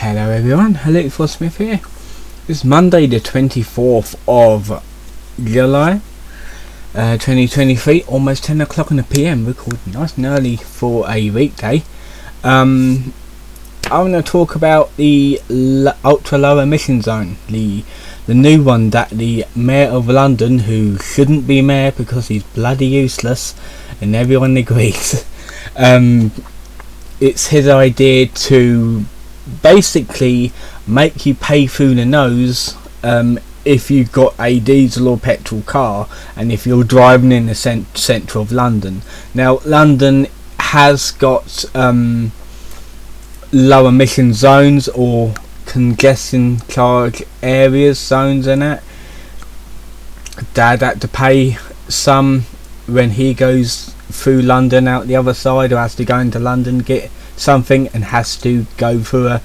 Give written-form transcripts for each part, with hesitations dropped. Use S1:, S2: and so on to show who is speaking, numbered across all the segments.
S1: Hello everyone, Sadiq for Smith here. It's Monday the 24th of July 2023, almost 10 o'clock in the PM, recording nice and early for a weekday. I'm going to talk about the ultra low emission zone, the new one that the Mayor of London, who shouldn't be mayor because he's bloody useless, and everyone agrees, it's his idea to basically make you pay through the nose if you've got a diesel or petrol car and if you're driving in the centre of London. Now London has got low emission zones or congestion charge areas, zones and that. Dad had to pay some when he goes through London out the other side, or has to go into London get something and has to go through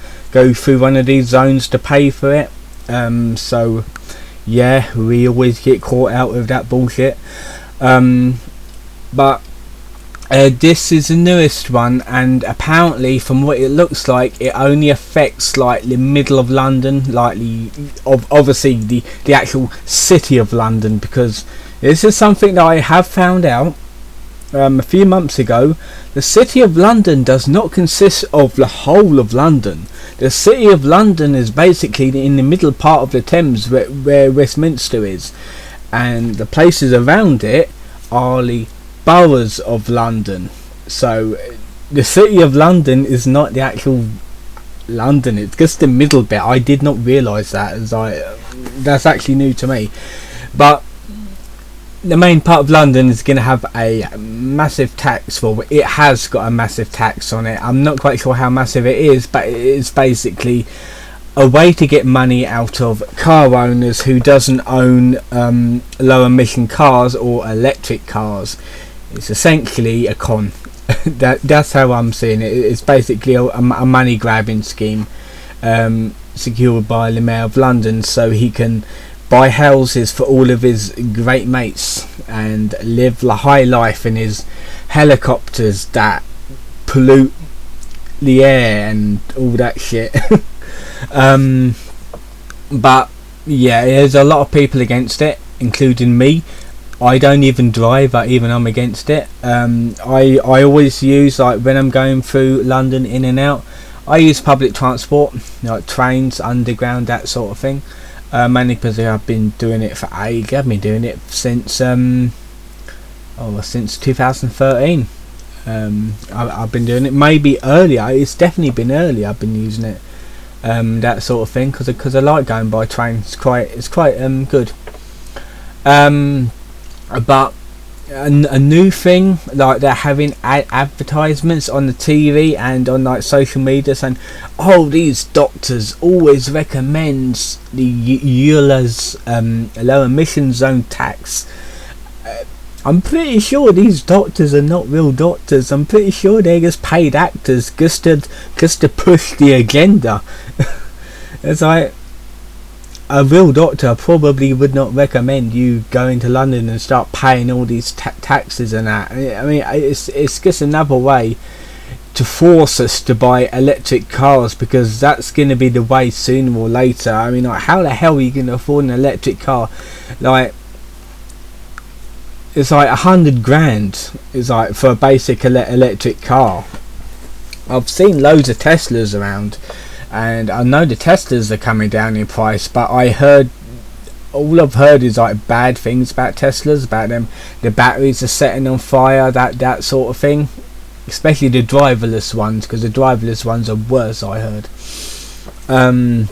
S1: one of these zones to pay for it. So yeah, we always get caught out with that bullshit. But this is the newest one, and apparently from what it looks like, it only affects like the middle of London, like obviously the actual city of London, because this is something that I have found out a few months ago. The city of London does not consist of the whole of London. The city of London is basically in the middle part of the Thames where Westminster is, and the places around it are the boroughs of London. So the city of London is not the actual London, it's just the middle bit. I did not realise that, that's actually new to me. But the main part of London is going to have a massive tax. Well, it has got a massive tax on it. I'm not quite sure how massive it is, but it is basically a way to get money out of car owners who doesn't own low emission cars or electric cars. It's essentially a con. That's how I'm seeing it. It's basically a money grabbing scheme secured by the Mayor of London, so he can buy houses for all of his great mates and live the high life in his helicopters that pollute the air and all that shit. But yeah, there's a lot of people against it, including me. I don't even drive, but even I'm against it. I always use, like when I'm going through London in and out, I use public transport, like trains, underground, that sort of thing. Mainly because I've been doing it for ages. I've been doing it since 2013. I've been doing it maybe earlier. It's definitely been earlier. I've been using it, that sort of thing, because I like going by train. It's quite good. But a new thing, like they're having advertisements on the TV and on like social media saying, oh, these doctors always recommend the ULEZ low emission zone tax. I'm pretty sure these doctors are not real doctors. I'm pretty sure they're just paid actors just to push the agenda. It's like, a real doctor probably would not recommend you going to London and start paying all these taxes and that. I mean, it's just another way to force us to buy electric cars, because that's going to be the way sooner or later. I mean, like, how the hell are you going to afford an electric car? Like, it's like 100 grand is like for a basic electric car. I've seen loads of Teslas around, and I know the Teslas are coming down in price, but all I've heard is like bad things about Teslas, about them, the batteries are setting on fire, that sort of thing, especially the driverless ones, because the driverless ones are worse, I heard. And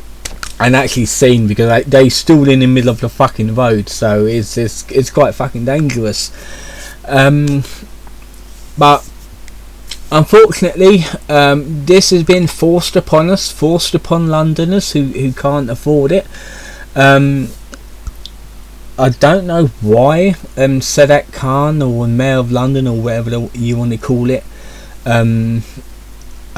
S1: actually seen, because they stood in the middle of the fucking road, so it's quite fucking dangerous. But unfortunately, this has been forced upon Londoners who can't afford it. I don't know why Sadiq Khan, or Mayor of London, or whatever you want to call it, I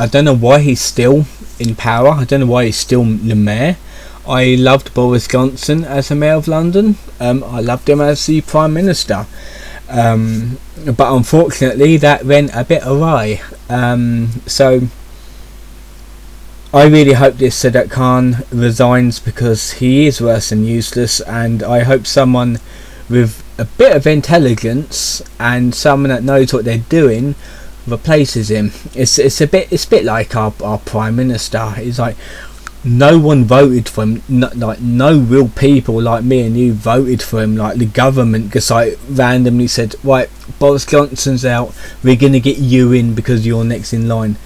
S1: don't know why he's still in power. I don't know why he's still the mayor. I loved Boris Johnson as the Mayor of London. I loved him as the Prime Minister. But unfortunately that went a bit awry. So I really hope this Sadiq Khan resigns, because he is worse than useless, and I hope someone with a bit of intelligence and someone that knows what they're doing replaces him. It's a bit like our Prime Minister. It's like no one voted for him. No real people like me and you voted for him. Like the government just like randomly said, right, Boris Johnson's out, we're gonna get you in because you're next in line.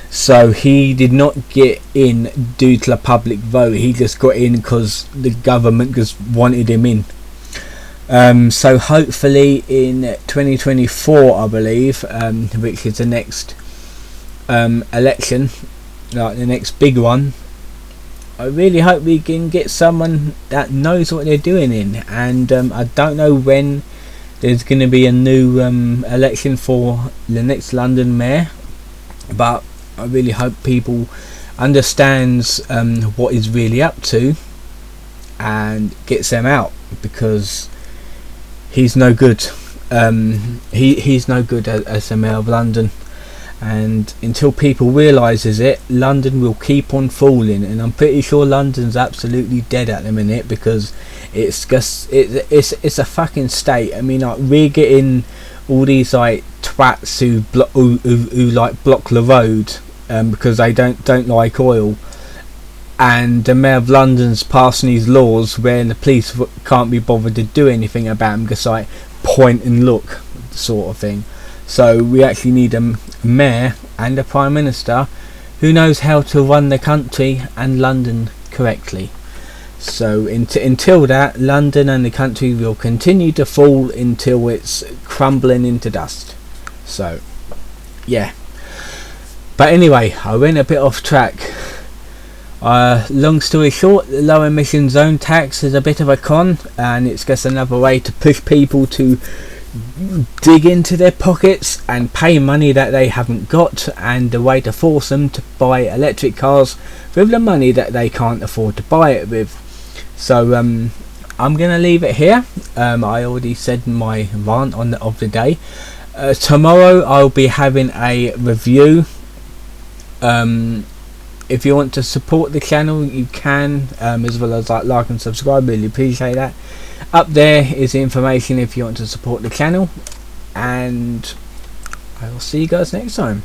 S1: So he did not get in due to a public vote. He just got in because the government just wanted him in. So hopefully in 2024, I believe, which is the next election, like the next big one, I really hope we can get someone that knows what they're doing in. And I don't know when there's going to be a new election for the next London mayor, but I really hope people understands what he's really up to and gets them out, because he's no good. He's no good as the mayor of London, and until people realises it, London will keep on falling. And I'm pretty sure London's absolutely dead at the minute, because it's just it's a fucking state. I mean, like, we're getting all these like twats who like block the road because they don't like oil, and the mayor of London's passing these laws where the police can't be bothered to do anything about them, just like point and look sort of thing. So we actually need a mayor and a prime minister who knows how to run the country and London correctly. So until that, London and the country will continue to fall until it's crumbling into dust. So yeah, but anyway, I went a bit off track. Long story short, the low emission zone tax is a bit of a con, and it's just another way to push people to dig into their pockets and pay money that they haven't got, and a way to force them to buy electric cars with the money that they can't afford to buy it with. So I'm gonna leave it here. I already said my rant of the day. Tomorrow I'll be having a review. If you want to support the channel, you can, as well as like and subscribe. Really appreciate that. Up there is the information if you want to support the channel, and I will see you guys next time.